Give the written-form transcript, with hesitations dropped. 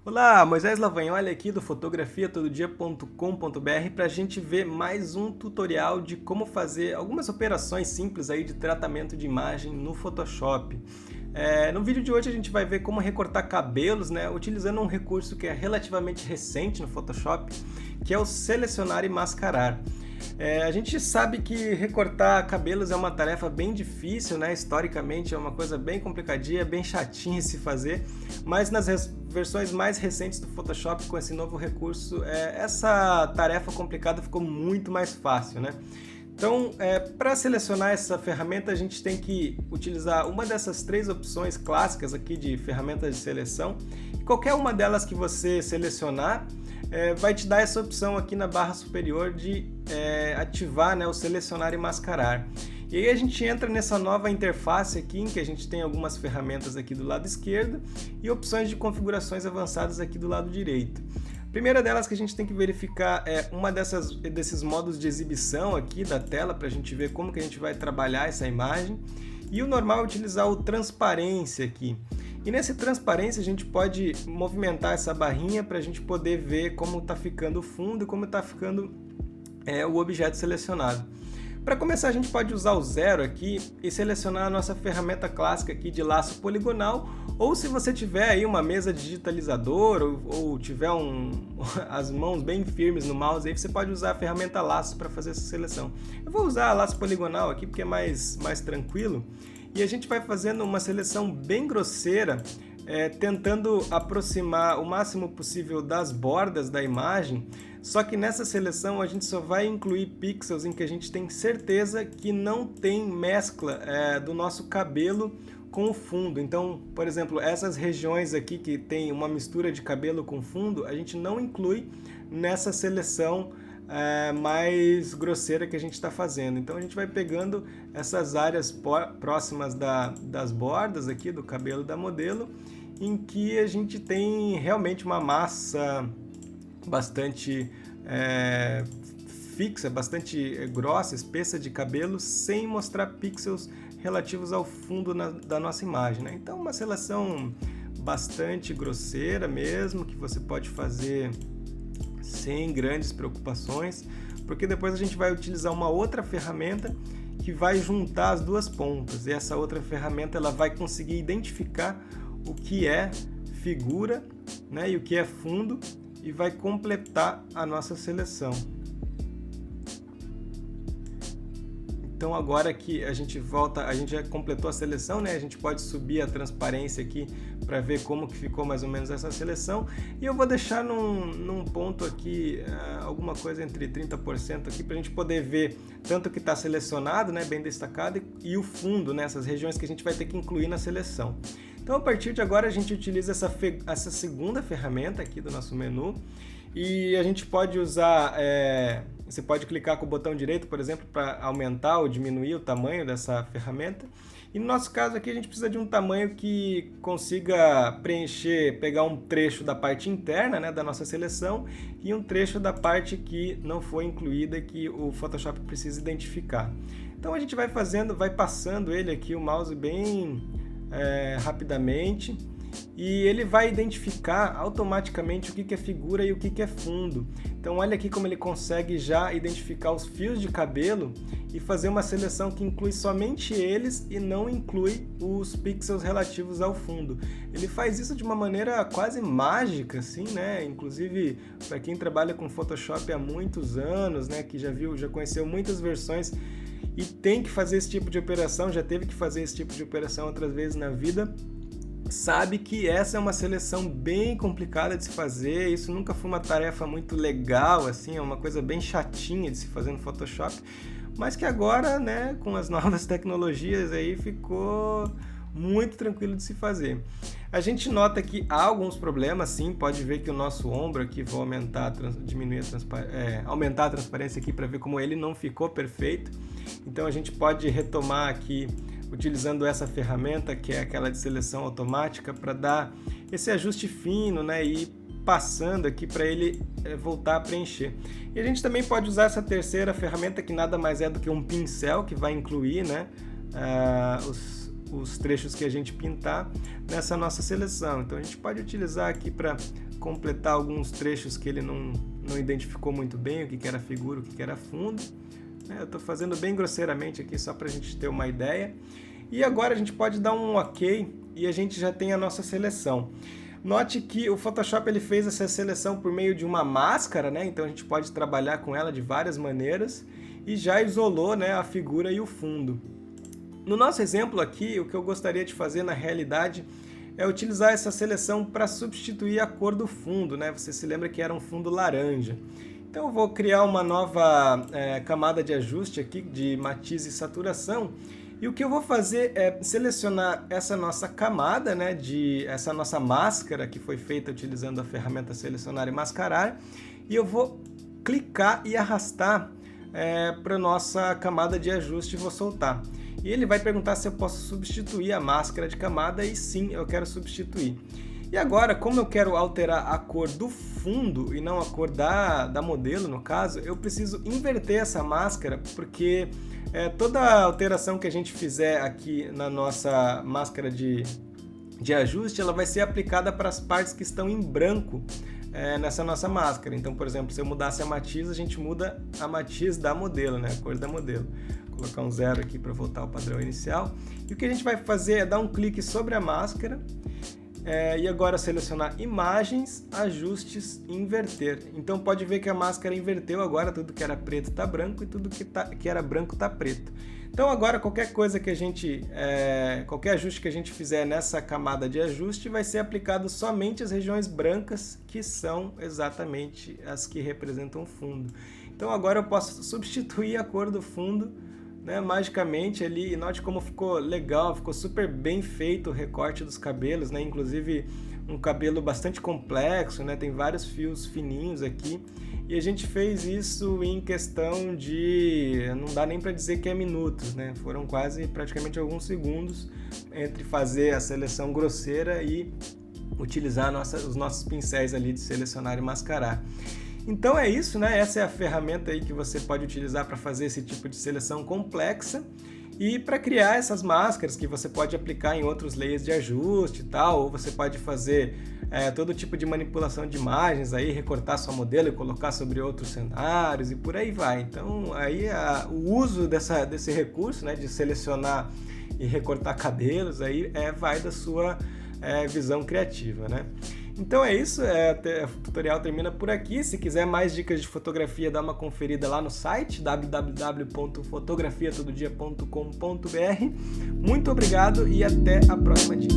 Olá, Moisés Lavagnoli aqui do fotografiatododia.com.br para a gente ver mais um tutorial de como fazer algumas operações simples aí de tratamento de imagem no Photoshop. No vídeo de hoje a gente vai ver como recortar cabelos, né, utilizando um recurso que é relativamente recente no Photoshop, que é o selecionar e mascarar. A gente sabe que recortar cabelos é uma tarefa bem difícil, né? Historicamente é uma coisa bem complicadinha, bem chatinha de se fazer, mas nas versões mais recentes do Photoshop com esse novo recurso, essa tarefa complicada ficou muito mais fácil, né? Então, para selecionar essa ferramenta, a gente tem que utilizar uma dessas três opções clássicas aqui de ferramentas de seleção. Qualquer uma delas que você selecionar, vai te dar essa opção aqui na barra superior de ativar, né, o selecionar e mascarar. E aí a gente entra nessa nova interface aqui, em que a gente tem algumas ferramentas aqui do lado esquerdo e opções de configurações avançadas aqui do lado direito. A primeira delas que a gente tem que verificar é uma desses modos de exibição aqui da tela, para a gente ver como que a gente vai trabalhar essa imagem. E o normal é utilizar o transparência aqui. E nesse transparência a gente pode movimentar essa barrinha para a gente poder ver como está ficando o fundo e como está ficando o objeto selecionado. Para começar, a gente pode usar o zero aqui e selecionar a nossa ferramenta clássica aqui de laço poligonal, ou se você tiver aí uma mesa digitalizador ou tiver as mãos bem firmes no mouse, aí você pode usar a ferramenta laço para fazer essa seleção. Eu vou usar a laço poligonal aqui porque é mais tranquilo, e a gente vai fazendo uma seleção bem grosseira, tentando aproximar o máximo possível das bordas da imagem. Só que nessa seleção a gente só vai incluir pixels em que a gente tem certeza que não tem mescla do nosso cabelo com o fundo. Então, por exemplo, essas regiões aqui que tem uma mistura de cabelo com fundo, a gente não inclui nessa seleção mais grosseira que a gente está fazendo. Então a gente vai pegando essas áreas próximas das bordas aqui do cabelo da modelo, em que a gente tem realmente uma massa bastante fixa, bastante grossa, espessa de cabelo, sem mostrar pixels relativos ao fundo da nossa imagem, né? Então uma seleção bastante grosseira mesmo, que você pode fazer sem grandes preocupações, porque depois a gente vai utilizar uma outra ferramenta que vai juntar as duas pontas, e essa outra ferramenta ela vai conseguir identificar o que é figura, né, e o que é fundo, e vai completar a nossa seleção. Então agora que a gente volta, a gente já completou a seleção, né? A gente pode subir a transparência aqui para ver como que ficou mais ou menos essa seleção. E eu vou deixar num ponto aqui, alguma coisa entre 30% aqui, para a gente poder ver tanto o que está selecionado, né, bem destacado, e o fundo, né, essas regiões que a gente vai ter que incluir na seleção. Então a partir de agora a gente utiliza essa segunda ferramenta aqui do nosso menu, e a gente pode usar, você pode clicar com o botão direito, por exemplo, para aumentar ou diminuir o tamanho dessa ferramenta. E no nosso caso aqui a gente precisa de um tamanho que consiga preencher, pegar um trecho da parte interna, né, da nossa seleção, e um trecho da parte que não foi incluída, que o Photoshop precisa identificar. Então a gente vai passando ele aqui, o mouse bem rapidamente, e ele vai identificar automaticamente o que é figura e o que é fundo. Então olha aqui como ele consegue já identificar os fios de cabelo e fazer uma seleção que inclui somente eles e não inclui os pixels relativos ao fundo. Ele faz isso de uma maneira quase mágica, assim, né? Inclusive para quem trabalha com Photoshop há muitos anos, né, que já conheceu muitas versões e tem que fazer esse tipo de operação, já teve que fazer esse tipo de operação outras vezes na vida, sabe que essa é uma seleção bem complicada de se fazer. Isso nunca foi uma tarefa muito legal, assim, é uma coisa bem chatinha de se fazer no Photoshop, mas que agora, né, com as novas tecnologias aí, ficou muito tranquilo de se fazer. A gente nota que há alguns problemas, sim, pode ver que o nosso ombro aqui, vou aumentar a transparência aqui para ver como ele não ficou perfeito. Então a gente pode retomar aqui utilizando essa ferramenta, que é aquela de seleção automática, para dar esse ajuste fino, né, e passando aqui para ele voltar a preencher. E a gente também pode usar essa terceira ferramenta, que nada mais é do que um pincel, que vai incluir, né, os trechos que a gente pintar nessa nossa seleção. Então a gente pode utilizar aqui para completar alguns trechos que ele não identificou muito bem, o que era figura, o que era fundo. Eu estou fazendo bem grosseiramente aqui só para a gente ter uma ideia. E agora a gente pode dar um OK e a gente já tem a nossa seleção. Note que o Photoshop ele fez essa seleção por meio de uma máscara, né? Então a gente pode trabalhar com ela de várias maneiras e já isolou, né, a figura e o fundo. No nosso exemplo aqui, o que eu gostaria de fazer na realidade é utilizar essa seleção para substituir a cor do fundo, né? Você se lembra que era um fundo laranja. Então eu vou criar uma nova camada de ajuste aqui de matiz e saturação. E o que eu vou fazer é selecionar essa nossa camada, né, essa nossa máscara que foi feita utilizando a ferramenta Selecionar e Mascarar, e eu vou clicar e arrastar para a nossa camada de ajuste e vou soltar. E ele vai perguntar se eu posso substituir a máscara de camada, e sim, eu quero substituir. E agora, como eu quero alterar a cor do fundo e não a cor da modelo, no caso, eu preciso inverter essa máscara, porque toda alteração que a gente fizer aqui na nossa máscara de ajuste, ela vai ser aplicada para as partes que estão em branco nessa nossa máscara. Então, por exemplo, se eu mudasse a matiz, a gente muda a matiz da modelo, né? A cor da modelo. Vou colocar um 0 aqui para voltar ao padrão inicial. E o que a gente vai fazer é dar um clique sobre a máscara e agora selecionar imagens, ajustes e inverter. Então pode ver que a máscara inverteu agora, tudo que era preto está branco e tudo que era branco está preto. Então agora qualquer coisa que qualquer ajuste que a gente fizer nessa camada de ajuste vai ser aplicado somente às regiões brancas, que são exatamente as que representam o fundo. Então agora eu posso substituir a cor do fundo, né, magicamente ali, e note como ficou legal, ficou super bem feito o recorte dos cabelos, né, inclusive um cabelo bastante complexo, né, tem vários fios fininhos aqui, e a gente fez isso em questão de, não dá nem para dizer que é minutos, né, foram praticamente alguns segundos entre fazer a seleção grosseira e utilizar os nossos pincéis ali de selecionar e mascarar. Então é isso, né? Essa é a ferramenta aí que você pode utilizar para fazer esse tipo de seleção complexa e para criar essas máscaras que você pode aplicar em outros layers de ajuste e tal, ou você pode fazer todo tipo de manipulação de imagens aí, recortar sua modelo e colocar sobre outros cenários e por aí vai. Então aí o uso desse recurso, né, de selecionar e recortar cabelos aí vai da sua visão criativa, né? Então é isso, o tutorial termina por aqui. Se quiser mais dicas de fotografia, dá uma conferida lá no site www.fotografiatododia.com.br. Muito obrigado e até a próxima dica.